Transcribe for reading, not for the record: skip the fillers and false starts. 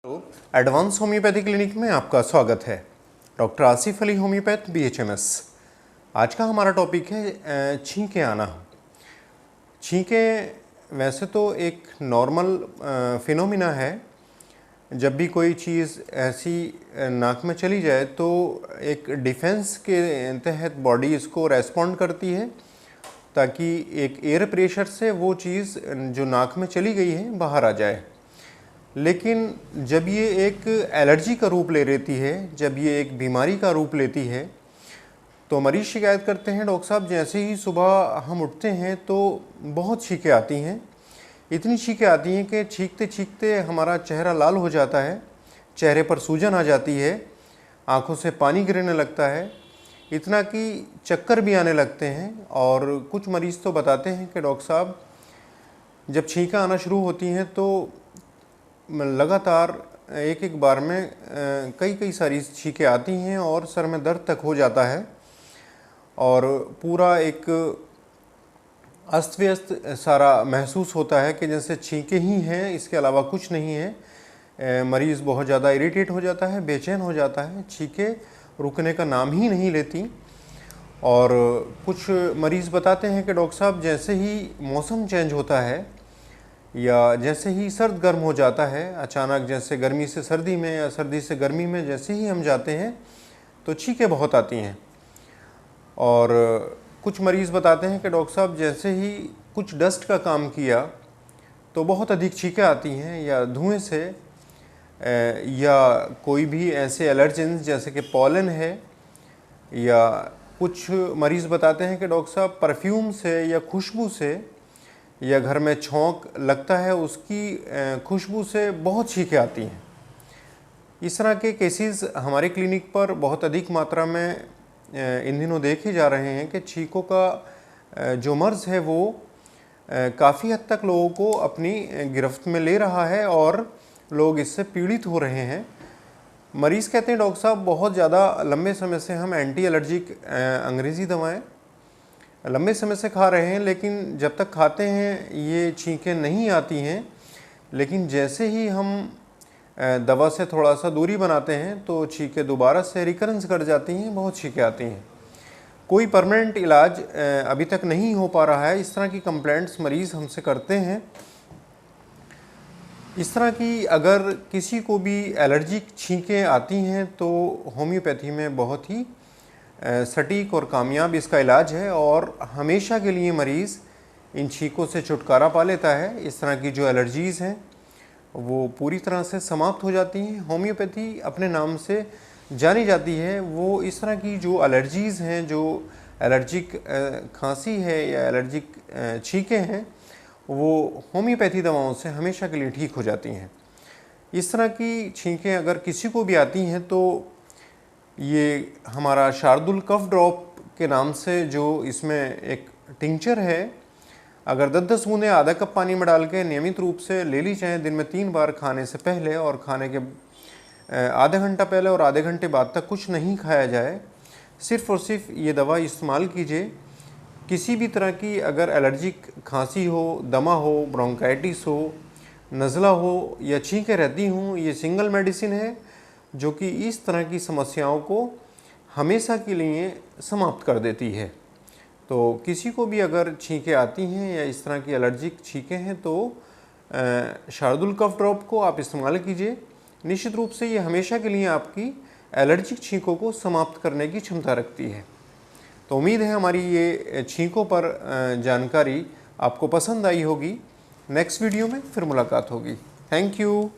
Advance homeopathy clinic में आपका स्वागत है। Doctor Asif Ali homeopath BHMS। आज का हमारा टॉपिक है छींकें आना। छींकें वैसे तो एक नॉर्मल फिनोमिना है। जब भी कोई चीज़ ऐसी नाक में चली जाए तो एक डिफेंस के तहत बॉडी इसको रेस्पॉन्ड करती है ताकि एक एयर प्रेशर से वो चीज़ जो नाक में चली गई है बाहर आ जाए। लेकिन जब ये एक एलर्जी का रूप ले लेती है, जब ये एक बीमारी का रूप लेती है, तो मरीज़ शिकायत करते हैं, डॉक्टर साहब जैसे ही सुबह हम उठते हैं तो बहुत छींकें आती हैं। इतनी छींकें आती हैं कि छींकते छींकते हमारा चेहरा लाल हो जाता है, चेहरे पर सूजन आ जाती है, आँखों से पानी गिरने लगता है, इतना कि चक्कर भी आने लगते हैं। और कुछ मरीज़ तो बताते हैं कि डॉक्टर साहब जब छींकें आना शुरू होती हैं तो लगातार एक बार में कई सारी छींकें आती हैं और सर में दर्द तक हो जाता है और पूरा एक अस्त व्यस्त सारा महसूस होता है कि जैसे छींकें ही हैं, इसके अलावा कुछ नहीं है। मरीज़ बहुत ज़्यादा इरिटेट हो जाता है, बेचैन हो जाता है, छींकें रुकने का नाम ही नहीं लेती। और कुछ मरीज़ बताते हैं कि डॉक्टर साहब जैसे ही मौसम चेंज होता है या जैसे ही सर्द गर्म हो जाता है, अचानक जैसे गर्मी से सर्दी में या सर्दी से गर्मी में जैसे ही हम जाते हैं तो छींकें बहुत आती हैं। और कुछ मरीज़ बताते हैं कि डॉक्टर साहब जैसे ही कुछ डस्ट का काम किया तो बहुत अधिक छींकें आती हैं, या धुएं से या कोई भी ऐसे एलर्जेंस जैसे कि पॉलन है, या कुछ मरीज़ बताते हैं कि डॉक्टर साहब परफ्यूम से या खुशबू से या घर में छौंक लगता है उसकी खुशबू से बहुत छींकें आती हैं। इस तरह के केसेस हमारे क्लिनिक पर बहुत अधिक मात्रा में इन दिनों देखे जा रहे हैं कि छींकों का जो मर्ज़ है वो काफ़ी हद तक लोगों को अपनी गिरफ्त में ले रहा है और लोग इससे पीड़ित हो रहे हैं। मरीज़ कहते हैं डॉक्टर साहब बहुत ज़्यादा लंबे समय से हम एंटी एलर्जिक अंग्रेज़ी दवाएँ लंबे समय से खा रहे हैं, लेकिन जब तक खाते हैं ये छींकें नहीं आती हैं। लेकिन जैसे ही हम दवा से थोड़ा सा दूरी बनाते हैं तो छींकें दोबारा से रिकरेंस कर जाती हैं, बहुत छींकें आती हैं। कोई परमानेंट इलाज अभी तक नहीं हो पा रहा है। इस तरह की कंप्लेंट्स मरीज़ हमसे करते हैं। इस तरह की अगर किसी को भी एलर्जिक छींकें आती हैं तो होम्योपैथी में बहुत ही सटीक और कामयाब इसका इलाज है और हमेशा के लिए मरीज़ इन छींकों से छुटकारा पा लेता है। इस तरह की जो एलर्जीज़ हैं वो पूरी तरह से समाप्त हो जाती हैं। होम्योपैथी अपने नाम से जानी जाती है। वो इस तरह की जो एलर्जीज़ हैं, जो एलर्जिक खांसी है या एलर्जिक छींकें हैं, वो होम्योपैथी दवाओं से हमेशा के लिए ठीक हो जाती हैं। इस तरह की छींकें अगर किसी को भी आती हैं तो ये हमारा शार्दुल कफ ड्रॉप के नाम से जो इसमें एक टिंचर है, अगर 10-10 बूंदें आधा कप पानी में डाल के नियमित रूप से ले ली जाएँ दिन में 3 बार, खाने से पहले और खाने के आधा घंटा पहले और आधे घंटे बाद तक कुछ नहीं खाया जाए, सिर्फ़ और सिर्फ ये दवा इस्तेमाल कीजिए। किसी भी तरह की अगर एलर्जिक खांसी हो, दमा हो, ब्रोंकाइटिस हो, नज़ला हो या छींकें रहती हों, ये सिंगल मेडिसिन है जो कि इस तरह की समस्याओं को हमेशा के लिए समाप्त कर देती है। तो किसी को भी अगर छींकें आती हैं या इस तरह की एलर्जिक छींकें हैं तो शार्दुल कफ ड्रॉप को आप इस्तेमाल कीजिए। निश्चित रूप से ये हमेशा के लिए आपकी एलर्जिक छींकों को समाप्त करने की क्षमता रखती है। तो उम्मीद है हमारी ये छींकों पर जानकारी आपको पसंद आई होगी। नेक्स्ट वीडियो में फिर मुलाकात होगी। Thank you.